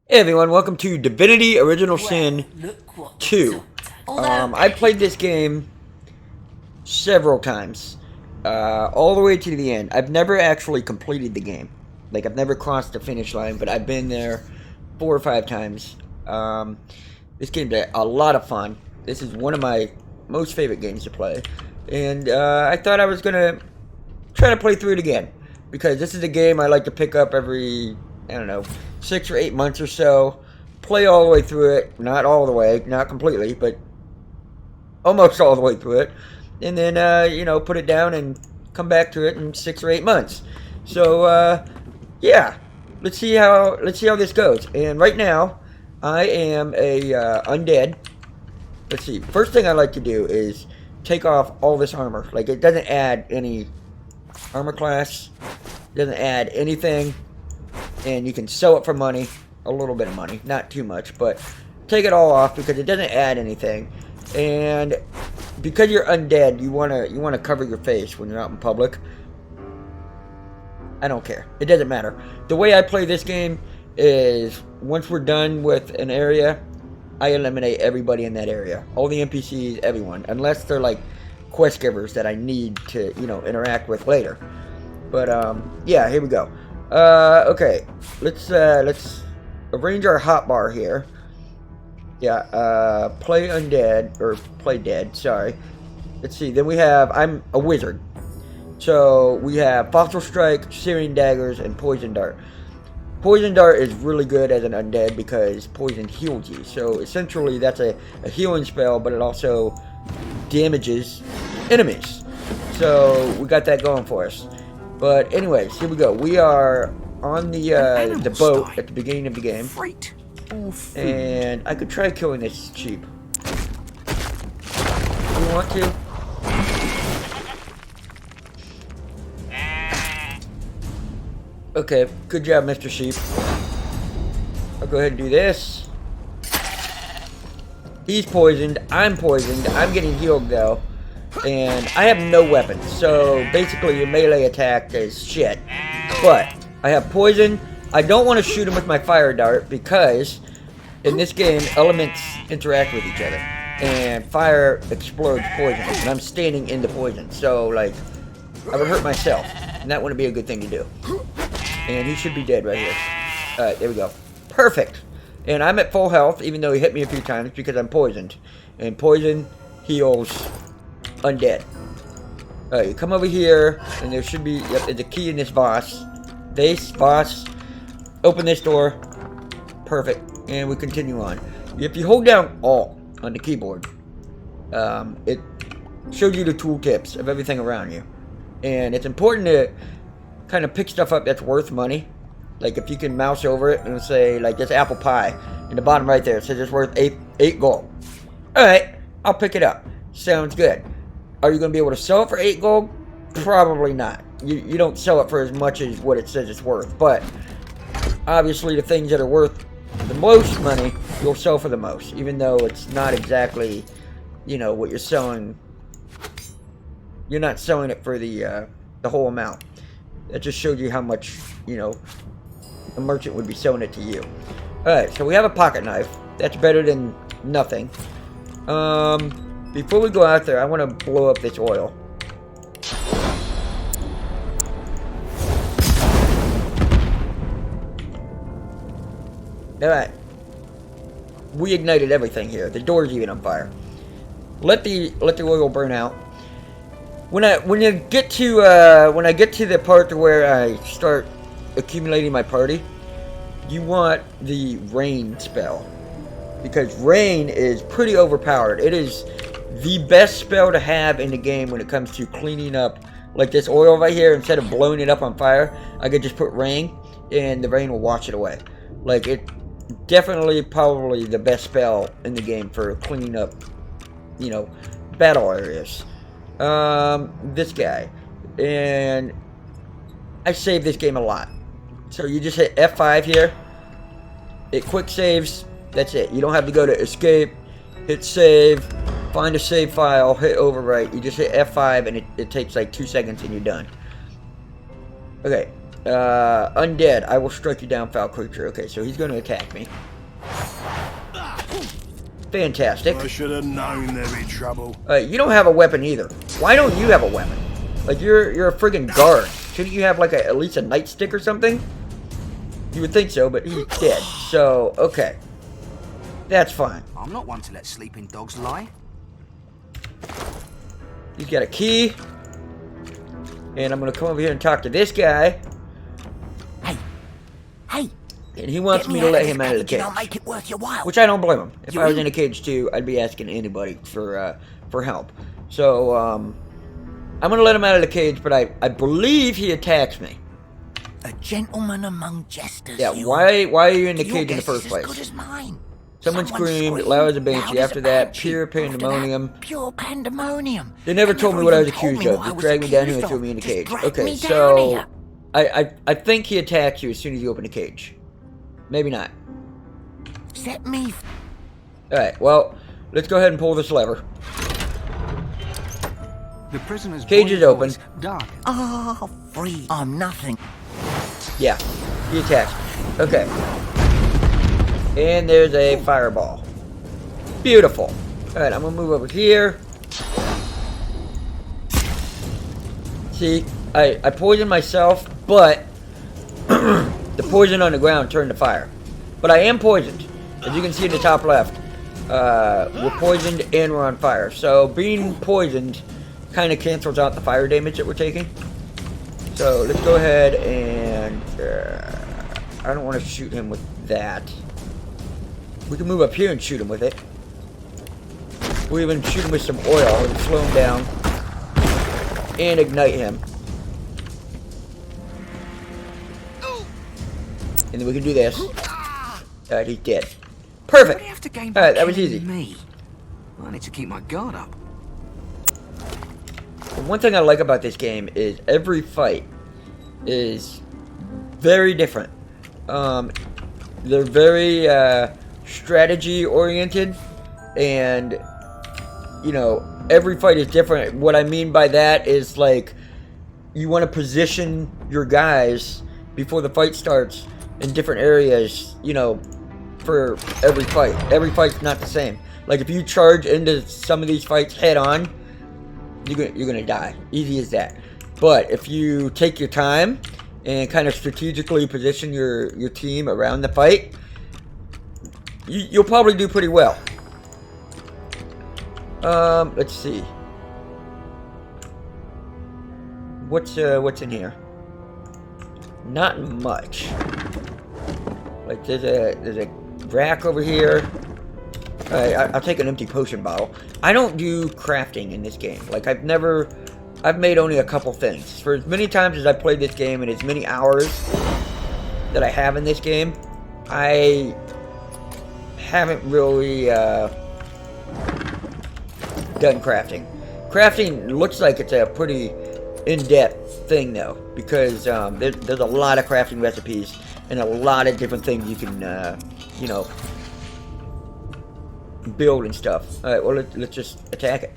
Hey everyone, welcome to Divinity Original Sin 2. I played this game several times, all the way to the end. I've never actually completed the game. Like, I've never crossed the finish line, but I've been there 4 or 5 times. This game's a lot of fun. This is one of my most favorite games to play. And I thought I was going to try to play through it again. Because this is a game I like to pick up every, I don't know, 6 or 8 months or so. Play all the way through it. Not all the way, not completely, but almost all the way through it. And then, put it down and come back to it in 6 or 8 months. So, yeah. Let's see how this goes. And right now, I am a undead. Let's see. First thing I like to do is take off all this armor. Like, it doesn't add any armor class. Doesn't add anything. And you can sell it for money. A little bit of money. Not too much. But take it all off because it doesn't add anything. And because you're undead, you wanna cover your face when you're out in public. I don't care. It doesn't matter. The way I play this game is once we're done with an area, I eliminate everybody in that area. All the NPCs, everyone. Unless they're like quest givers that I need to, interact with later. But yeah, here we go. Okay. Let's arrange our hotbar here. Yeah, play undead, or play dead, sorry. Let's see, then we have, I'm a wizard. So, we have Fossil Strike, Syrian Daggers, and Poison Dart. Poison Dart is really good as an undead because poison heals you. So, essentially, that's a healing spell, but it also damages enemies. So, we got that going for us. But anyways, here we go. We are on the boat at the beginning of the game. And I could try killing this sheep. You want to? Okay, good job, Mr. Sheep. I'll go ahead and do this. He's poisoned. I'm poisoned. I'm getting healed, though. And I have no weapons. So, basically, your melee attack is shit. But, I have poison. I don't want to shoot him with my fire dart because in this game, elements interact with each other. And fire explodes poison. And I'm standing in the poison. So, like, I would hurt myself. And that wouldn't be a good thing to do. And he should be dead right here. Alright, there we go. Perfect. And I'm at full health, even though he hit me a few times because I'm poisoned. And poison heals undead. Alright, you come over here, and there should be, yep, there's a key in this vase. Vase. Open this door. Perfect. And we continue on. If you hold down Alt on the keyboard, it shows you the tooltips of everything around you. And it's important to kind of pick stuff up that's worth money. Like if you can mouse over it and say, like this apple pie in the bottom right there, it says it's worth 8 gold. Alright, I'll pick it up. Sounds good. Are you going to be able to sell it for 8 gold? Probably not. You don't sell it for as much as what it says it's worth. But obviously the things that are worth the most money, you'll sell for the most. Even though it's not exactly, what you're selling. You're not selling it for the whole amount. That just shows you how much, a merchant would be selling it to you. Alright, so we have a pocket knife. That's better than nothing. Before we go out there, I want to blow up this oil. Alright. We ignited everything here. The door's even on fire. Let the oil burn out. When I get to the part to where I start accumulating my party, you want the rain spell. Because rain is pretty overpowered. It is the best spell to have in the game when it comes to cleaning up. Like this oil right here, instead of blowing it up on fire, I could just put rain, and the rain will wash it away. Like, it definitely probably the best spell in the game for cleaning up, battle areas. This guy. And I save this game a lot. So you just hit F5 here. It quick saves. That's it. You don't have to go to escape, hit save, find a save file, hit overwrite. You just hit F5 and it takes like 2 seconds and you're done. Okay. Undead, I will strike you down, foul creature. Okay, so he's going to attack me. Fantastic. I should have known there'd be trouble. You don't have a weapon either. Why don't you have a weapon? Like, you're a friggin' guard. Shouldn't you have, like, at least a nightstick or something? You would think so, but he's dead. So, okay. That's fine. I'm not one to let sleeping dogs lie. He's got a key. And I'm going to come over here and talk to this guy. Hey! And he wants me to let him out of the cage. I'll make it worth your while. Which I don't blame him. If I was in a cage too, I'd be asking anybody for help. So, I'm going to let him out of the cage, but I believe he attacks me. A gentleman among jesters. Yeah, why are you in the cage in the first place? As good as mine. Someone screamed, loud as a banshee. After that, pure pandemonium. Pure pandemonium. They never told me what I was accused of. Just dragged me down here and threw me in the cage. Okay, so I think he attacks you as soon as you open the cage. Maybe not. Set me. Alright, well, let's go ahead and pull this lever. The prisoner's cage is open. Dark. Ah, free. I'm nothing. Yeah, he attacks me. Okay. And there's a fireball. Beautiful. Alright, I'm gonna move over here. See, I poisoned myself, but the poison on the ground turned to fire. But I am poisoned. As you can see in the top left, we're poisoned and we're on fire. So being poisoned kind of cancels out the fire damage that we're taking. So let's go ahead and... I don't want to shoot him with that. We can move up here and shoot him with it. We'll even shoot him with some oil and slow him down. And ignite him. And then we can do this. Alright, he's dead. Perfect! Alright, that was easy. Me. I need to keep my guard up. One thing I like about this game is every fight is very different. They're very strategy oriented, and you know, every fight is different. What I mean by that is, like, you want to position your guys before the fight starts in different areas, you know, for every fight. Every fight's not the same. Like, if you charge into some of these fights head on, you're gonna die. Easy as that. But if you take your time and kind of strategically position your team around the fight, you'll probably do pretty well. Let's see. What's in here? Not much. Like, there's a rack over here. I'll take an empty potion bottle. I don't do crafting in this game. Like, I've made only a couple things. For as many times as I've played this game and as many hours that I have in this game, I haven't really done crafting. Crafting looks like it's a pretty in-depth thing, though, because there's a lot of crafting recipes and a lot of different things you can, you know, build and stuff. Alright, well, let's just attack it.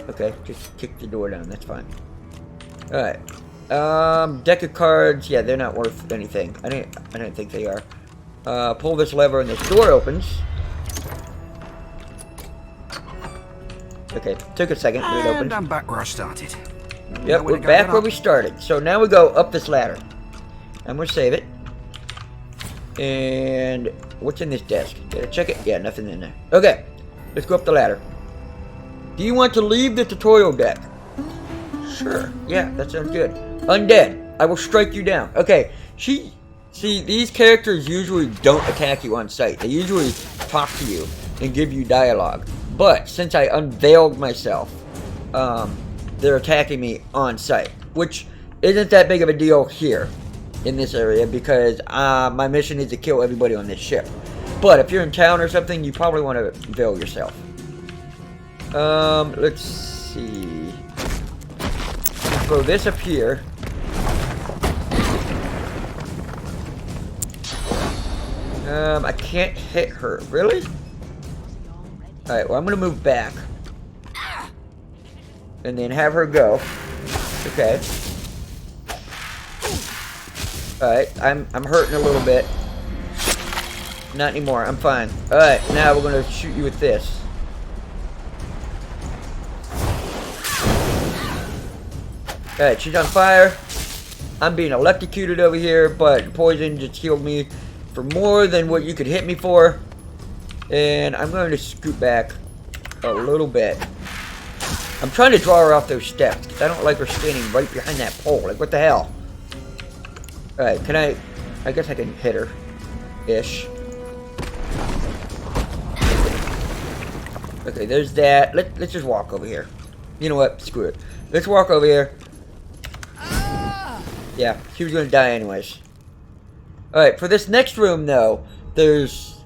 Okay, just kick the door down, that's fine. Alright. Deck of cards, yeah, they're not worth anything. I didn't think they are. Pull this lever and this door opens. Okay, took a second, but it opened. And I'm back where I started. Yep, we're back where we started. So now we go up this ladder. I'm gonna save it. And what's in this desk? Did I check it? Yeah, nothing in there. Okay, let's go up the ladder. Do you want to leave the tutorial deck? Sure. Yeah, that sounds good. Undead, I will strike you down. Okay, see, these characters usually don't attack you on sight. They usually talk to you and give you dialogue. But since I unveiled myself, they're attacking me on sight, which isn't that big of a deal here in this area because my mission is to kill everybody on this ship. But if you're in town or something, you probably want to veil yourself. Let's see. Throw this up here. I can't hit her. Really? Alright, well, I'm gonna move back. And then have her go. Okay. Alright, I'm hurting a little bit. Not anymore, I'm fine. Alright, now we're gonna shoot you with this. Alright, she's on fire. I'm being electrocuted over here, but poison just healed me for more than what you could hit me for. And I'm going to scoot back a little bit. I'm trying to draw her off those steps, because I don't like her standing right behind that pole. Like, what the hell? Alright, can I guess I can hit her. Ish. Okay, there's that. Let's just walk over here. You know what? Screw it. Let's walk over here. Yeah, she was gonna die anyways. Alright, for this next room though, there's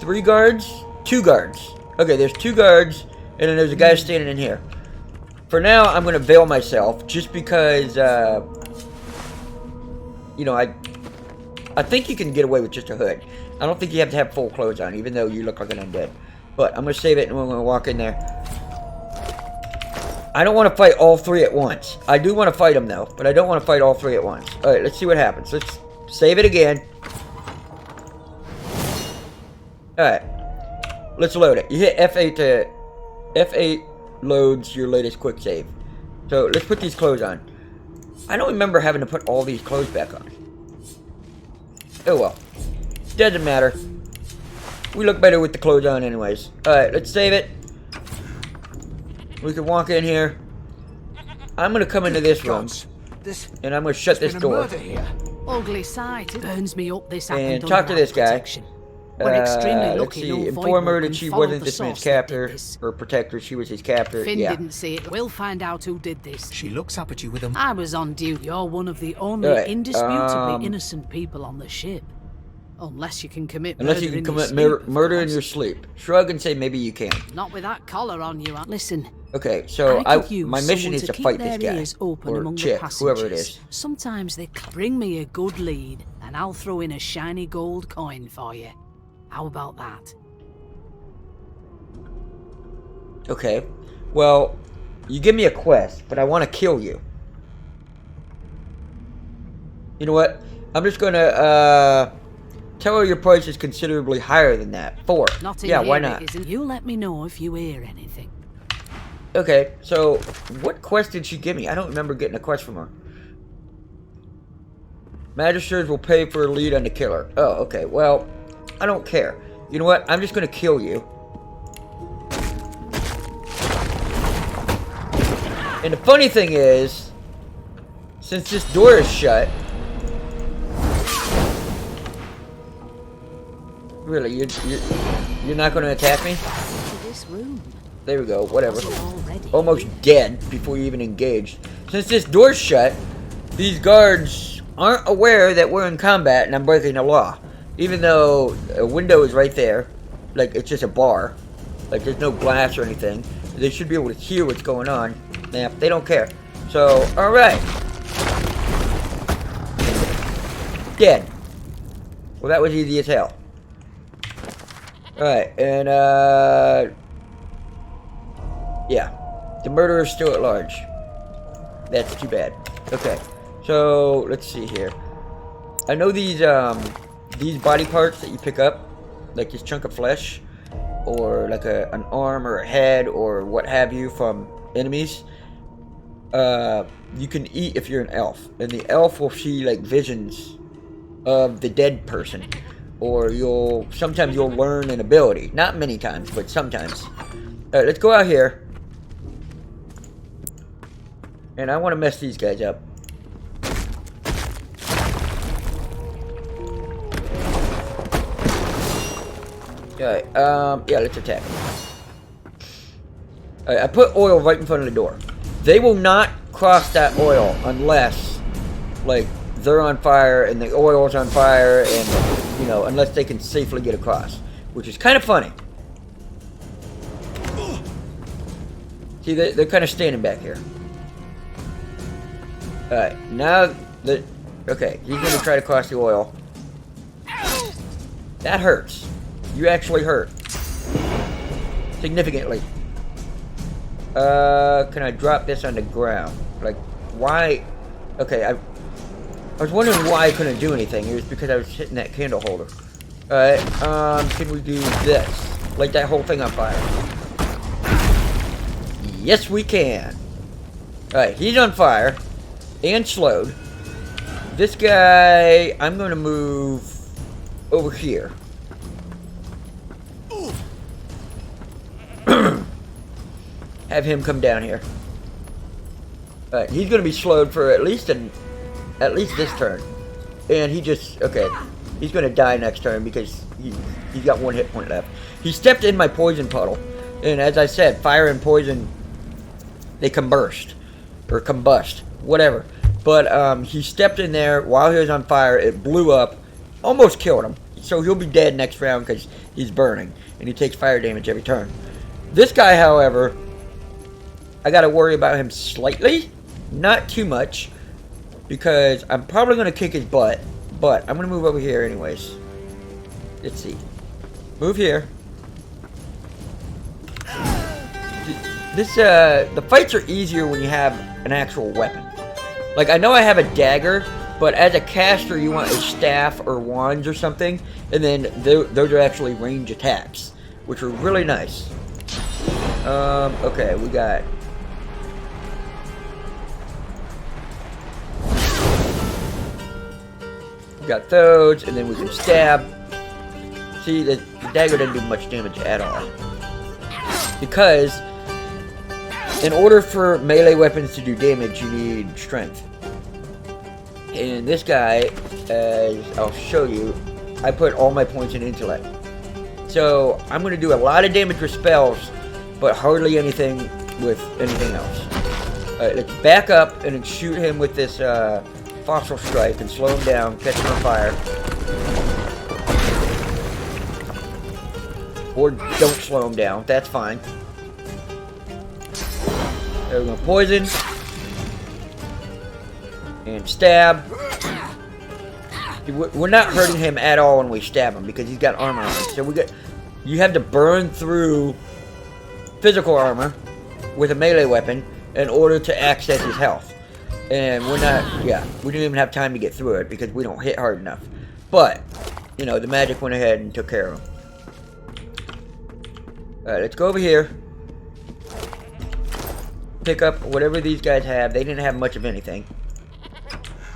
3 guards? 2 guards. Okay, there's 2 guards, and then there's a guy standing in here. For now, I'm gonna veil myself, just because, you know, I think you can get away with just a hood. I don't think you have to have full clothes on, even though you look like an undead. But I'm gonna save it, and we're gonna walk in there. I don't want to fight all 3 at once. I do want to fight them though, but I don't want to fight all 3 at once. Alright, let's see what happens. Let's save it again. Alright. Let's load it. You hit F8 to... F8 loads your latest quick save. So, let's put these clothes on. I don't remember having to put all these clothes back on. Oh well. Doesn't matter. We look better with the clothes on anyways. Alright, let's save it. We can walk in here. I'm gonna come into this room, and I'm gonna shut this door. Ugly sight. It burns me up. This and talk to this guy. We're extremely Let's lucky. see. No Inform her void that she can follow wasn't the this man's source that did captor this. or protector. She was his captor. Finn Yeah. didn't see it. We'll find out who did this. She looks up at you with a... I was on duty. You're one of the only Alright, indisputably innocent people on the ship. Unless you can commit Unless murder you can in your commit sleep, of murder in course. your sleep. Shrug and say maybe you can. Not with that collar on you. Listen. Okay, so I could use my mission someone is to keep fight their this guy ears open or among chick, the whoever it passengers. is. Sometimes they bring me a good lead, and I'll throw in a shiny gold coin for you. How about that? Okay. Well, you give me a quest, but I want to kill you. You know what? I'm just gonna tell her your price is considerably higher than that. 4. Not in Yeah, here, why it not? isn't. You let me know if you hear anything. Okay, so what quest did she give me? I don't remember getting a quest from her. Magistrates will pay for a lead on the killer. Oh, okay. Well, I don't care. You know what? I'm just gonna kill you. And the funny thing is, since this door is shut, really, you're not gonna attack me? To this room. There we go. Whatever. Already. Almost dead before you even engaged. Since this door's shut, these guards aren't aware that we're in combat and I'm breaking the law. Even though a window is right there, like it's just a bar, like there's no glass or anything. They should be able to hear what's going on. Nah, they don't care. So, alright. Dead. Well, that was easy as hell. Alright, and yeah. The murderer's still at large. That's too bad. Okay. So, let's see here. I know these body parts that you pick up, like this chunk of flesh, or like an arm or a head or what have you from enemies, you can eat if you're an elf. And the elf will see like visions of the dead person. Or sometimes you'll learn an ability. Not many times, but sometimes. Alright, let's go out here. And I want to mess these guys up. Alright, yeah, let's attack. Alright, I put oil right in front of the door. They will not cross that oil unless, like, they're on fire and the oil's on fire and, you know, unless they can safely get across. Which is kind of funny. See, they're kind of standing back here. Alright, now okay, he's going to try to cross the oil. That hurts. You actually hurt. Significantly. Can I drop this on the ground? Like, why? Okay, I was wondering why I couldn't do anything. It was because I was hitting that candle holder. Alright, can we do this? Light that whole thing on fire. Yes, we can. Alright, he's on fire. And slowed. This guy, I'm going to move over here. Have him come down here. Alright, he's going to be slowed for at least this turn. And he just, okay, he's going to die next turn because he's got 1 hit point left. He stepped in my poison puddle. And as I said, fire and poison, they combust. Or combust. Whatever. But he stepped in there while he was on fire. It blew up. Almost killed him. So he'll be dead next round because he's burning. And he takes fire damage every turn. This guy, however, I got to worry about him slightly. Not too much. Because I'm probably going to kick his butt. But I'm going to move over here anyways. Let's see. Move here. The fights are easier when you have an actual weapon. Like, I know I have a dagger, but as a caster, you want a staff or wands or something, and then those are actually range attacks, which are really nice. Okay, we got... We got those, and then we can stab. See, the dagger didn't do much damage at all. Because... in order for melee weapons to do damage, you need strength. And this guy, as I'll show you, I put all my points in intellect. So I'm going to do a lot of damage with spells, but hardly anything with anything else. Alright, let's back up and then shoot him with this fossil strike and slow him down, catch him on fire. Or don't slow him down, that's fine. We're going to poison and stab. We're not hurting him at all when we stab him because he's got armor on. So you have to burn through physical armor with a melee weapon in order to access his health. And we didn't even have time to get through it because we don't hit hard enough. But, you know, the magic went ahead and took care of him. Alright, let's go over here. Pick up whatever these guys have. They didn't have much of anything.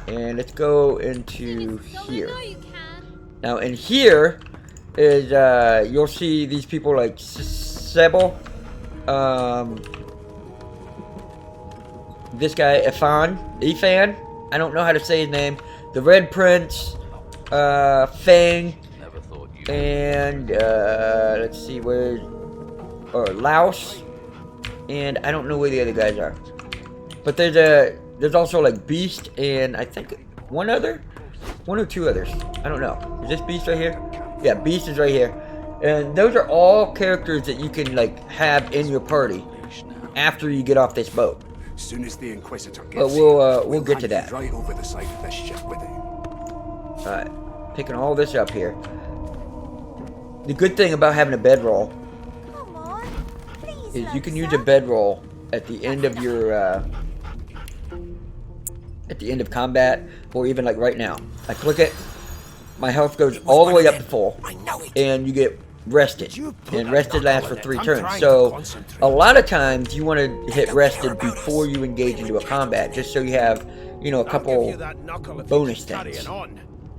And let's go into here. Now in here is you'll see these people like Sebel, this guy Ethan, I don't know how to say his name, the Red Prince, Fang, and let's see where, or Laos. And I don't know where the other guys are. But there's also like Beast and I think one or two others. I don't know. Is this Beast right here? Yeah, Beast is right here. And those are all characters that you can like have in your party after you get off this boat. As soon as the Inquisitor gets but we'll get to that. Right over the side of this ship with him. Alright. Picking all this up here. The good thing about having a bedroll is you can use a bedroll at the end of your at the end of combat, or even like right now. I click it, my health goes all the way up to full, and you get rested. And rested lasts for 3 turns. So a lot of times you want to hit rested before you engage into a combat, just so you have, you know, a couple bonus things.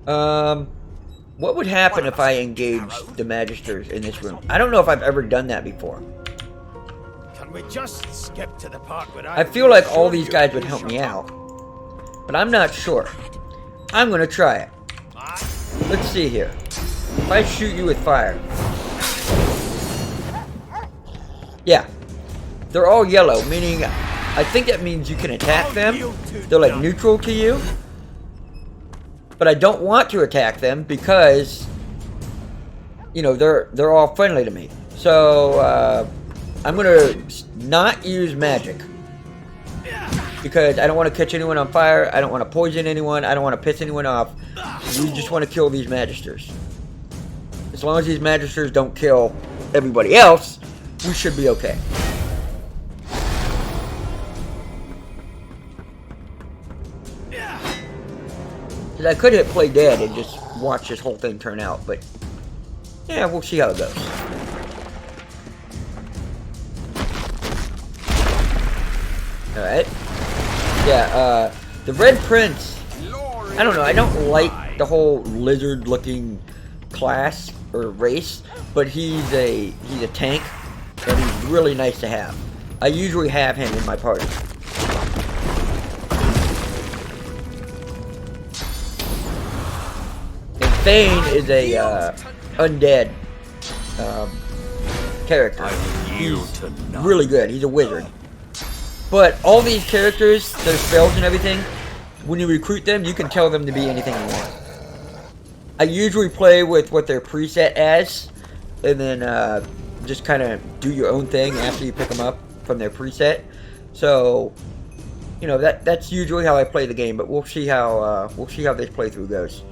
What would happen if I engaged the Magisters in this room? I don't know if I've ever done that before. We just skip to the part where I feel like all these guys would help me out, but I'm not sure. I'm gonna try it. Let's see here. If I shoot you with fire, yeah, they're all yellow, meaning I think that means you can attack them. They're like neutral to you, but I don't want to attack them because, you know, they're all friendly to me. So I'm gonna not use magic because I don't want to catch anyone on fire. I don't want to poison anyone. I don't want to piss anyone off. We just want to kill these Magisters. As long as these Magisters don't kill everybody else, we should be okay. 'Cause I could hit play dead and just watch this whole thing turn out, but yeah, we'll see how it goes. Alright. Yeah, the Red Prince, I don't know, I don't like the whole lizard-looking class or race, but he's a tank, and he's really nice to have. I usually have him in my party. And Thane is a undead character. He's really good. He's a wizard. But all these characters, their spells and everything, when you recruit them, you can tell them to be anything you want. I usually play with what they're preset as, and then just kind of do your own thing after you pick them up from their preset. So, you know, that's usually how I play the game. But we'll see how this playthrough goes.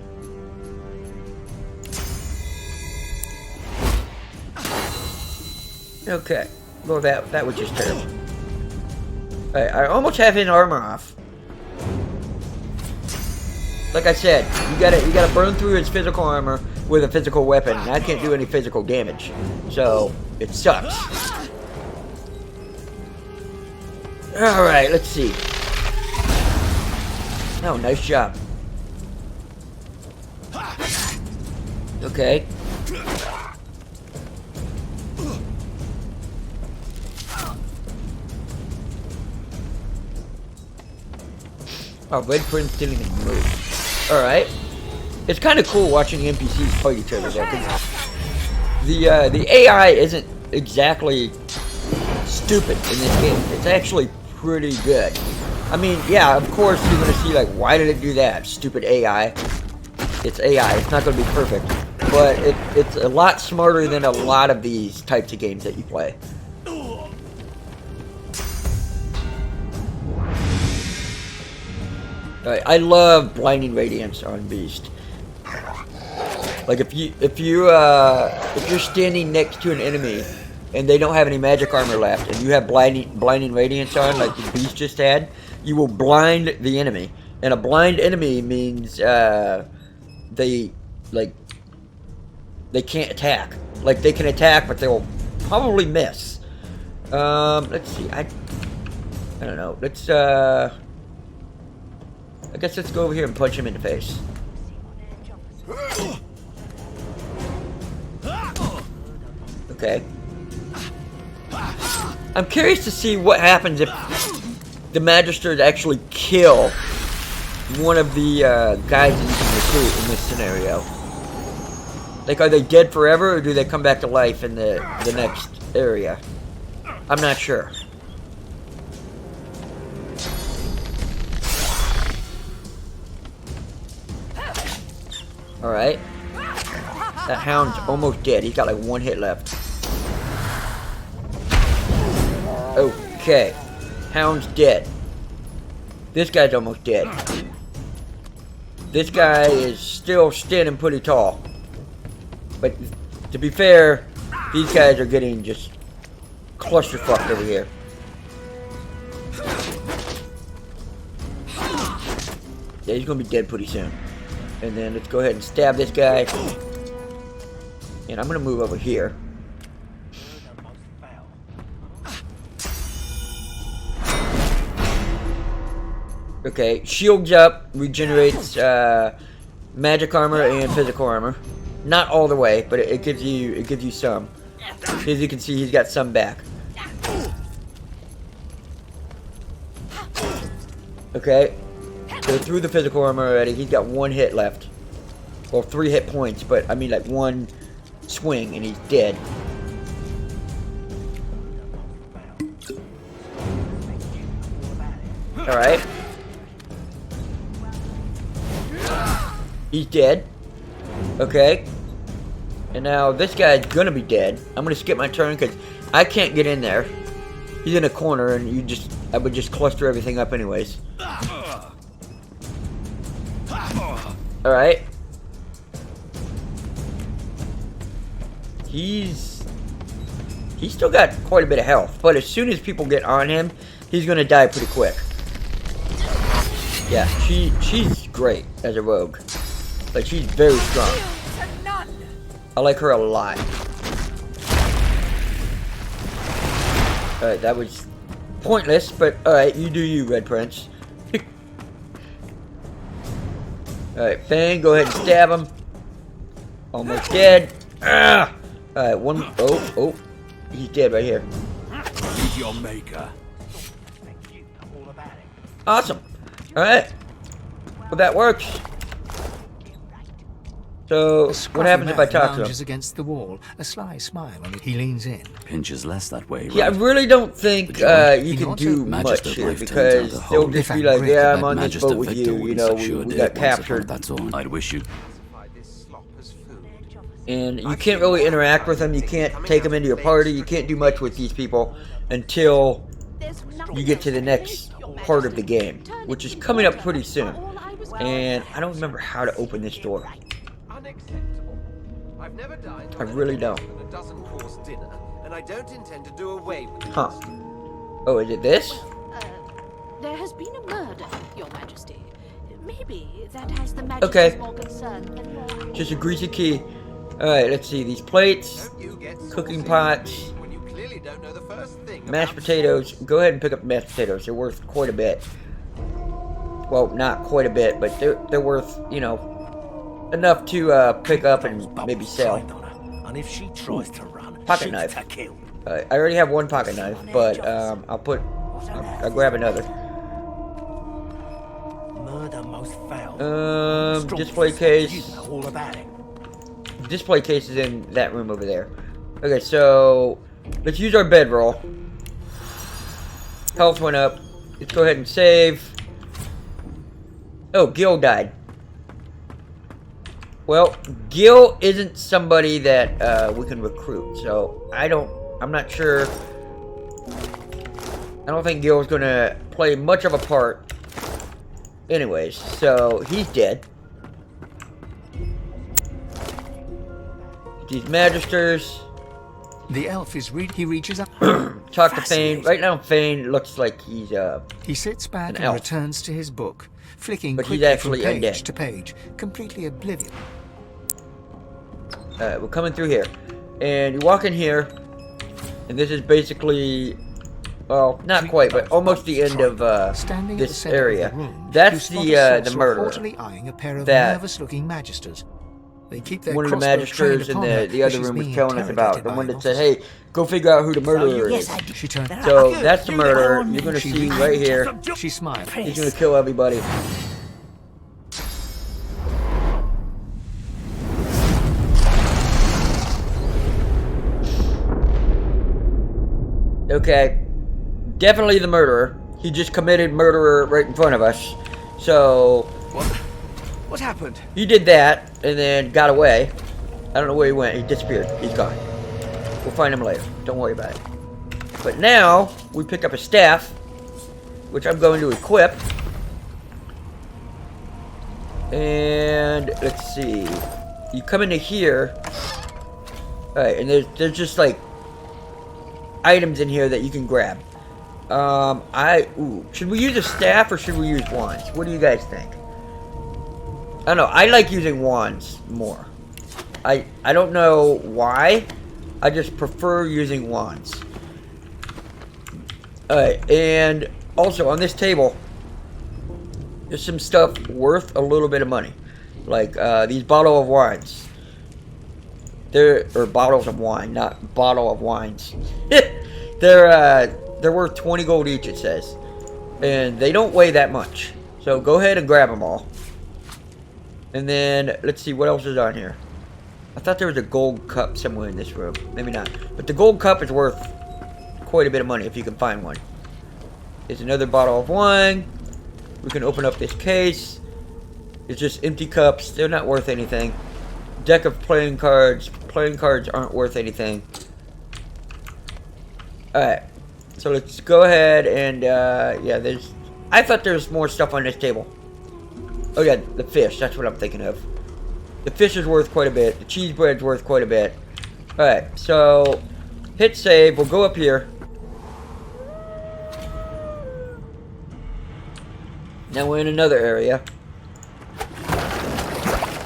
Okay, well that was just terrible. Alright, I almost have his armor off. Like I said, you gotta burn through his physical armor with a physical weapon, and I can't do any physical damage, so it sucks. All right, let's see. Oh, nice job. Okay. Oh, Red Prince didn't even move. Alright. It's kind of cool watching NPCs fight each other, though, 'cause the AI isn't exactly stupid in this game. It's actually pretty good. I mean, yeah, of course you're going to see, like, why did it do that? Stupid AI. It's AI. It's not going to be perfect. But it's a lot smarter than a lot of these types of games that you play. I love blinding radiance on Beast. Like if you're standing next to an enemy and they don't have any magic armor left, and you have blinding radiance on, like the Beast just had, you will blind the enemy. And a blind enemy means they can't attack. Like they can attack, but they'll probably miss. Let's see. I don't know. Let's I guess let's go over here and punch him in the face. Okay. I'm curious to see what happens if the Magisters actually kill one of the guys that you can recruit in this scenario. Like, are they dead forever, or do they come back to life in the next area? I'm not sure. Alright. That hound's almost dead. He's got like one hit left. Okay. Hound's dead. This guy's almost dead. This guy is still standing pretty tall. But to be fair, these guys are getting just clusterfucked over here. Yeah, he's gonna be dead pretty soon. And then let's go ahead and stab this guy. And I'm gonna move over here. Okay, shields up, regenerates magic armor and physical armor. Not all the way, but it gives you some. As you can see, he's got some back. Okay. So through the physical armor already, he's got one hit left. Well, 3 hit points, but I mean like one swing and he's dead. Alright. He's dead. Okay. And now this guy's gonna be dead. I'm gonna skip my turn because I can't get in there. He's in a corner and I would just cluster everything up anyways. Alright. He's still got quite a bit of health, but as soon as people get on him, he's gonna die pretty quick. Yeah, she's great as a rogue. Like, she's very strong. I like her a lot. Alright, that was pointless, but alright, you do you, Red Prince. Alright, Fang, go ahead and stab him. Almost dead. Ah! Alright, one. Oh. He's dead right here. He's your maker. Awesome. Alright. Well, that works. So, what happens if I talk to him? Against the wall, a sly smile on it. He leans in. Pinches less that way, Yeah, I right? really don't think you can do Magister much here life turns because out the they'll whole just be fact like, great yeah, about I'm on this Magister boat with Victor you, you wins know, a sure we dead got once upon captured. That's all. I'd wish you. And you can't really interact with them, you can't take them into your party, you can't do much with these people until you get to the next part of the game, which is coming up pretty soon. And I don't remember how to open this door. I really don't. Huh. Oh, is it this? There has been a murder, Your Majesty. Maybe that has the Majesty's more concern than more. Just a greasy key. Alright, let's see. These plates, cooking pots, mashed potatoes. Go ahead and pick up the mashed potatoes. They're worth quite a bit. Well, not quite a bit, but they're worth, you know, enough to pick up and maybe sell. And if she tries to run, Pocket knife. I already have one pocket knife, but I'll grab another. Murder most foul. Display case. You know all about it. Display case is in that room over there. Okay, so let's use our bedroll. Health went up. Let's go ahead and save. Oh, Gil died. Well, Gil isn't somebody that we can recruit, so I'm not sure. I don't think Gil's gonna play much of a part. Anyways, so he's dead. These magisters. The elf is he reaches up. Talk to Fane. Right now, Fane looks like he's He sits back an and elf. returns to his book, flicking But he's quickly actually from page undead. to page, completely oblivious. we're coming through here, and you walk in here, and this is basically, well, not quite, but almost the end of Standing at the this center area. of the room, That's you spot a the sorcerer murderer. haughtily eyeing a pair of That nervous-looking magisters. They keep their one of the crossbow trained magisters in upon her the as other she's room was being telling us about. interrogated The by one an that said, officer. hey, go figure out who the murderer is. She turned. So that's the murderer. You're going to see right here. She smiled. He's going to kill everybody. Okay. Definitely the murderer. He just committed murder right in front of us. So What happened? he did that and then got away. I don't know where he went. He disappeared. He's gone. We'll find him later. Don't worry about it. But now we pick up a staff, which I'm going to equip. And let's see. You come into here. Alright, and there's just like items in here that you can grab. Should we use a staff or should we use wands? What do you guys think? I don't know. I like using wands more. I don't know why. I just prefer using wands. Alright, and also on this table, there's some stuff worth a little bit of money. Like these bottle of wines. Or bottles of wine, not bottle of wines. They're worth 20 gold each, it says. And they don't weigh that much. So go ahead and grab them all. And then, let's see, what else is on here? I thought there was a gold cup somewhere in this room. Maybe not. But the gold cup is worth quite a bit of money if you can find one. There's another bottle of wine. We can open up this case. It's just empty cups. They're not worth anything. Deck of playing cards. Playing cards aren't worth anything. Alright. So let's go ahead and, yeah, there's... I thought there was more stuff on this table. Oh yeah, the fish. That's what I'm thinking of. The fish is worth quite a bit. The cheese bread's worth quite a bit. Alright, so... hit save. We'll go up here. Now we're in another area.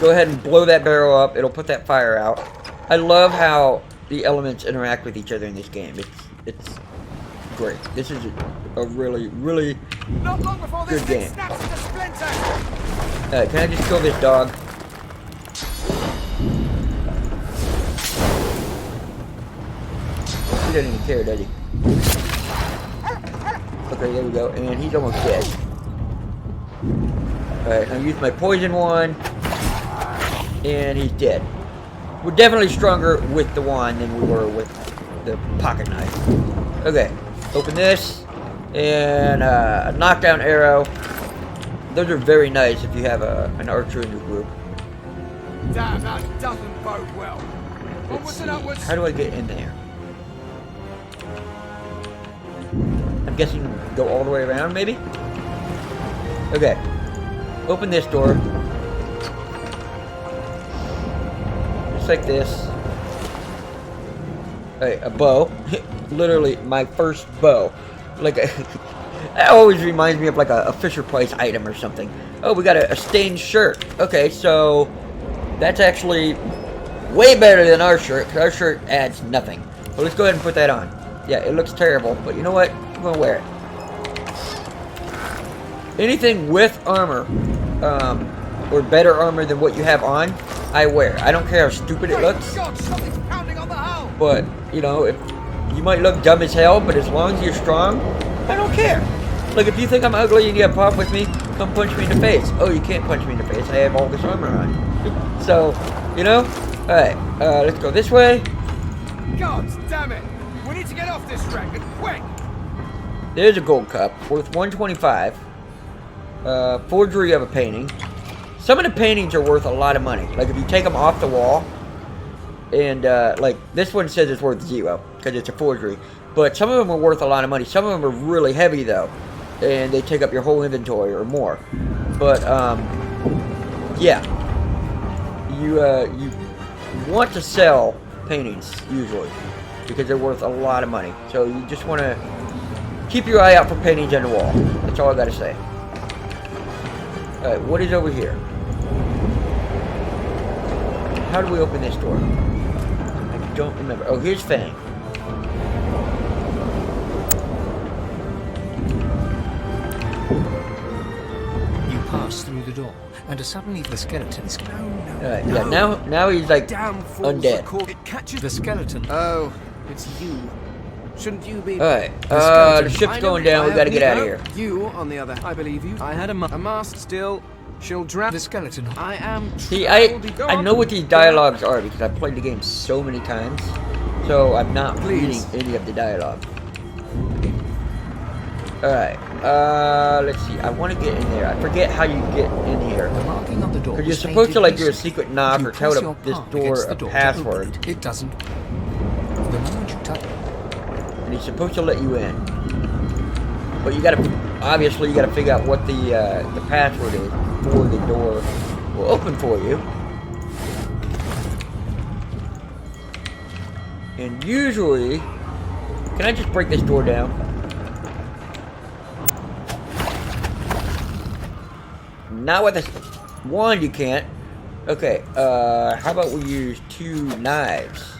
go ahead and blow that barrel up. It'll put that fire out. I love how the elements interact with each other in this game. It's great. This is a really, really Not long before good this thing game. snaps into splinters. Can I just kill this dog? He doesn't even care, does he? Okay, there we go. And he's almost dead. Alright, I'll use my poison one. And he's dead. We're definitely stronger with the wand than we were with the pocket knife. Okay, open this. And a knockdown arrow. Those are very nice if you have an archer in your group. Damn, that doesn't bode well. Onwards and upwards. How do I get in there? I'm guessing go all the way around, maybe? Okay. Open this door. Just like this. Alright, a bow. Literally my first bow. Like that always reminds me of like a Fisher Price item or something. Oh, we got a stained shirt. Okay, so that's actually way better than our shirt, because our shirt adds nothing. So let's go ahead and put that on. Yeah, it looks terrible, but you know what? I'm gonna wear it. Anything with armor, or better armor than what you have on, I wear. I don't care how stupid it looks. God, something's pounding on the hull. But, you know, if you might look dumb as hell, but as long as you're strong, I don't care. Like, if you think I'm ugly and you have a problem with me, come punch me in the face. Oh, you can't punch me in the face. I have all this armor on. So, you know? Alright, let's go this way. God damn it. We need to get off this wreck and quick. There's a gold cup worth 125. Forgery of a painting. Some of the paintings are worth a lot of money. Like, if you take them off the wall, and, like, this one says it's worth 0, because it's a forgery. But some of them are worth a lot of money. Some of them are really heavy, though. And they take up your whole inventory or more. But, yeah. You want to sell paintings, usually. Because they're worth a lot of money. So you just want to keep your eye out for paintings on the wall. That's all I got to say. Alright, what is over here? How do we open this door? I don't remember. Oh, here's Fang. Pass through the door, and suddenly the skeleton is Alright, yeah, now he's like undead. It catches the skeleton. Oh, it's you. Shouldn't you be? Alright, the ship's going down. We gotta get out of here. You, on the other, I believe you. I had a mast still. She'll drown. The skeleton. I am. See, I know what these dialogues are because I've played the game so many times, so I'm not reading any of the dialogue. Alright, let's see. I want to get in there. I forget how you get in here. The marking on the door. Because you're supposed to like do a secret knock or tell this door a password. It doesn't. The moment you touch it. And he's supposed to let you in. But you gotta, obviously you gotta figure out what the password is before the door will open for you. And usually, can I just break this door down? Not with a wand, you can't. Okay, how about we use 2 knives?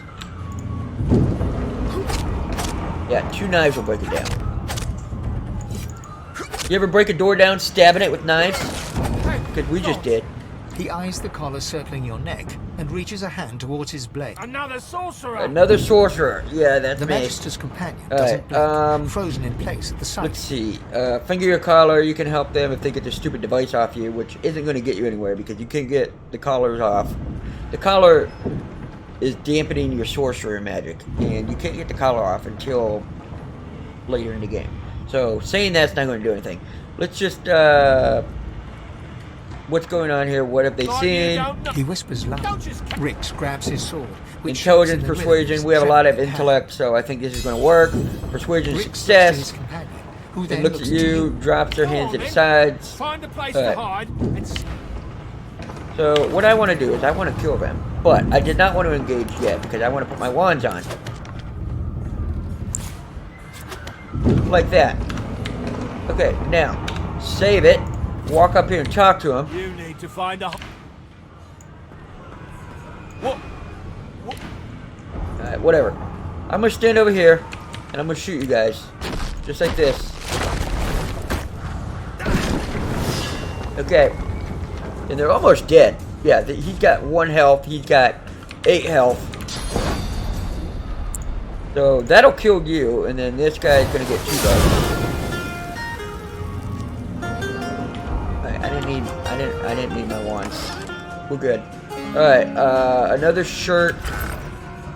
Yeah, 2 knives will break it down. You ever break a door down stabbing it with knives? Because we just did. He eyes the collar circling your neck and reaches a hand towards his blade. Another sorcerer. Another sorcerer. Yeah, that's The me. Magister's companion Alright, doesn't blink, frozen in place at the side. Let's see. Finger your collar. You can help them if they get this stupid device off you, which isn't going to get you anywhere because you can't get the collars off. The collar is dampening your sorcerer magic, and you can't get the collar off until later in the game. So, saying that's not going to do anything. Let's just, what's going on here? What have they seen? He whispers loudly. Rix grabs his sword. which Intelligence, shoots in the persuasion. rhythms We have a lot of trapped in intellect, so I think this is going to work. Persuasion, Rix success. looks to his companion, who It then looks at looks you, drops their hands to the sides. Find a place Alright. to hide and So what I want to do is I want to kill them, but I did not want to engage yet because I want to put my wands on. Like that. Okay, now save it. Walk up here and talk to him. you need to find a But whatever. I'm gonna stand over here and I'm gonna shoot you guys. Just like this. Okay. And they're almost dead. Yeah, he's got 1 health. He's got 8 health. So that'll kill you, and then this guy's gonna get 2 bugs. I didn't need my wands. We're good. Alright, another shirt.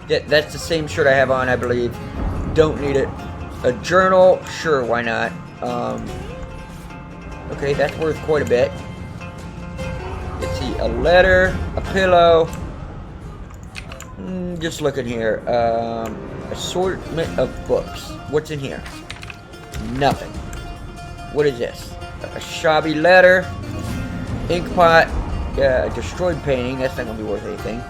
Yeah, that's the same shirt I have on, I believe. Don't need it. A journal, sure, why not? Okay, that's worth quite a bit. Let's see, a letter, a pillow. Just looking here. Assortment of books. What's in here? Nothing. What is this? A shabby letter. Ink pot. A destroyed painting. That's not going to be worth anything.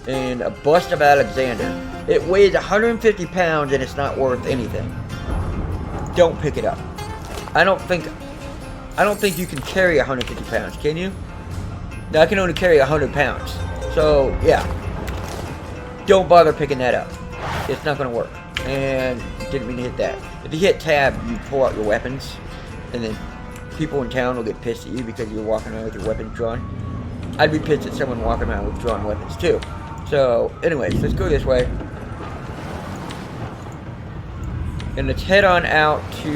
And a bust of Alexander. It weighs 150 pounds and it's not worth anything. Don't pick it up. I don't think you can carry 150 pounds, can you? No, I can only carry 100 pounds. So, yeah. Don't bother picking that up. It's not going to work. And didn't mean to hit that. If you hit tab, you pull out your weapons. And then people in town will get pissed at you because you're walking around with your weapons drawn. I'd be pissed at someone walking around with drawn weapons too. So, anyways, let's go this way. And let's head on out to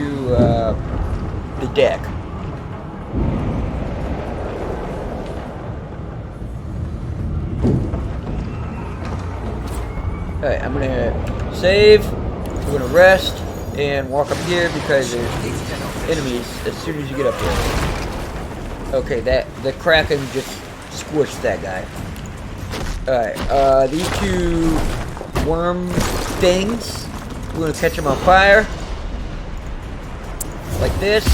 the deck. Alright, I'm gonna save, I'm gonna rest, and walk up here because there's enemies as soon as you get up here. Okay, the Kraken just squished that guy. Alright, these 2 worm things, we're gonna catch them on fire. Like this.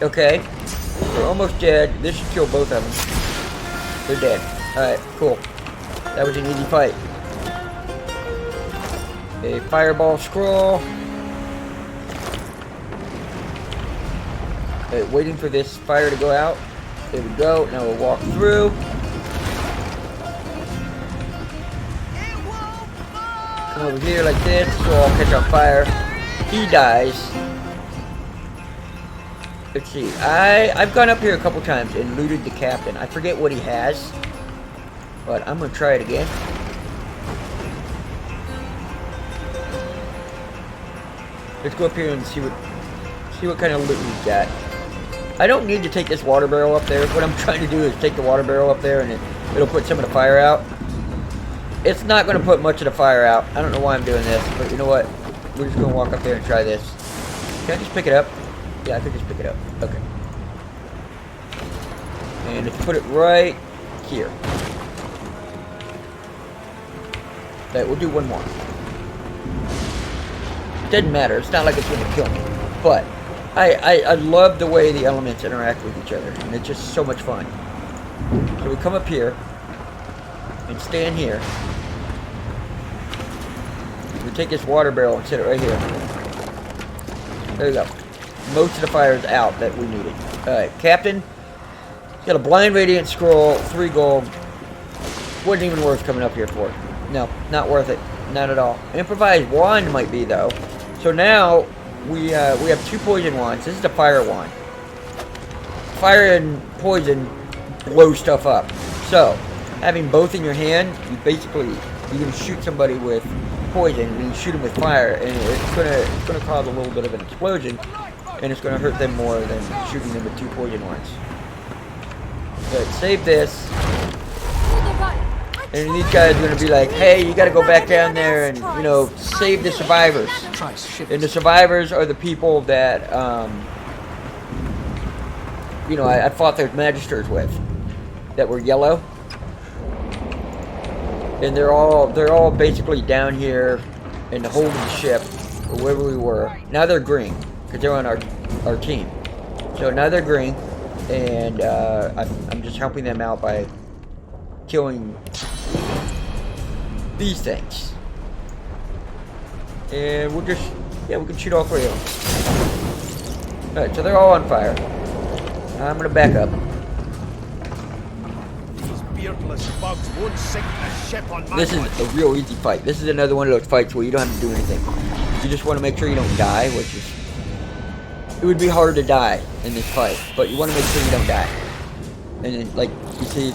Okay. They're almost dead. This should kill both of them. They're dead. Alright, cool. That was an easy fight. A fireball scroll. Okay, waiting for this fire to go out. There we go. Now we'll walk through. Come over here like this. So I'll catch on fire. He dies. Let's see. I've gone up here a couple times and looted the captain. I forget what he has. But I'm gonna try it again. Let's go up here and see what kind of loot we've got. I don't need to take this water barrel up there. What I'm trying to do is take the water barrel up there and it'll put some of the fire out. It's not going to put much of the fire out. I don't know why I'm doing this, but you know what? We're just going to walk up there and try this. Can I just pick it up? Yeah, I could just pick it up. Okay. And let's put it right here. Okay, we'll do one more. Doesn't matter. It's not like it's going to kill me. But I love the way the elements interact with each other. And it's just so much fun. So we come up here. And stand here. We take this water barrel and set it right here. There you go. Most of the fire is out that we needed. Alright, Captain. He's got a blind radiant scroll, 3 gold. Wasn't even worth coming up here for. No, not worth it. Not at all. Improvised wand might be though. So now we have 2 poison wands. This is the fire wand. Fire and poison blow stuff up. So having both in your hand, you can shoot somebody with poison, and you shoot them with fire, and it's gonna cause a little bit of an explosion, and it's gonna hurt them more than shooting them with 2 poison ones. But save this, and these guys are gonna be like, "Hey, you gotta go back down there and save the survivors." And the survivors are the people that I fought their magisters with, that were yellow. And they're all basically down here in the holding ship, or wherever we were. Now they're green, because they're on our team. So now they're green, and I'm just helping them out by killing these things. And we can shoot all 3 of them. Alright, so they're all on fire. I'm gonna back up. These beardless bugs won't sink the ship on my This is a real easy fight. This is another one of those fights where you don't have to do anything. You just want to make sure you don't die, which is... It would be hard to die in this fight, but you want to make sure you don't die. And then, like, you see,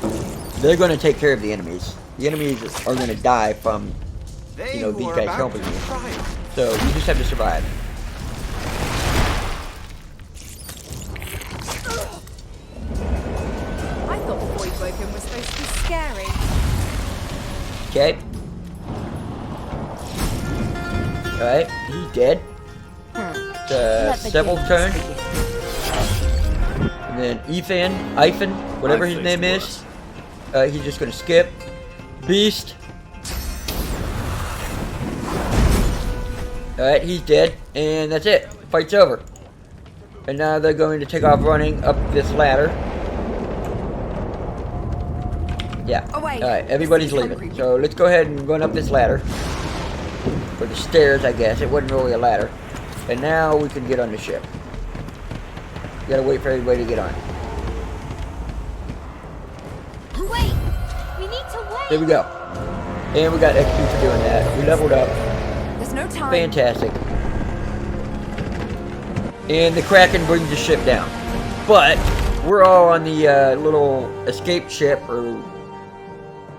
they're going to take care of the enemies. The enemies are going to die from, you know, these guys helping you. So, you just have to survive. I thought void woken was supposed to be scary. Okay. Alright, he's dead. Several turn. And then Ethan, whatever his name is. He's just gonna skip. Beast. Alright, he's dead. And that's it. Fight's over. And now they're going to take off running up this ladder. Yeah. Alright, everybody's leaving. So let's go ahead and run up this ladder. Or the stairs, I guess. It wasn't really a ladder. And now we can get on the ship. You gotta wait for everybody to get on. Wait! We need to wait! There we go. And we got XP for doing that. We leveled up. There's no time. Fantastic. And the Kraken brings the ship down. But we're all on the little escape ship, or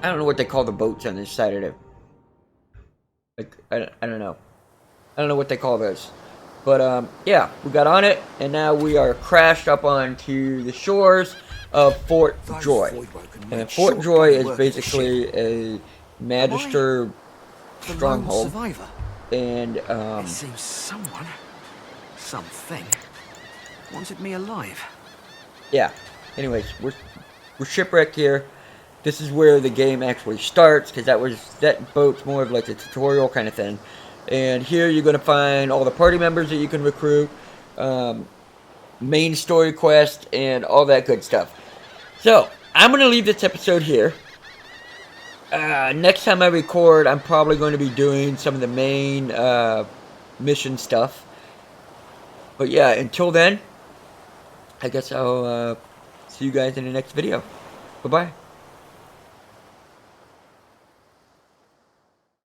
I don't know what they call the boats on this side of it. Like, I don't know. I don't know what they call those. But, yeah, we got on it, and now we are crashed up onto the shores of Fort Joy. And Fort Joy is basically a Magister stronghold. And, It seems someone, something, wanted me alive. yeah. Anyways, we're shipwrecked here. This is where the game actually starts, because that boat's more of like a tutorial kind of thing. And here you're going to find all the party members that you can recruit, main story quest, and all that good stuff. So, I'm going to leave this episode here. Next time I record, I'm probably going to be doing some of the main mission stuff. But yeah, until then, I guess I'll see you guys in the next video. Bye-bye.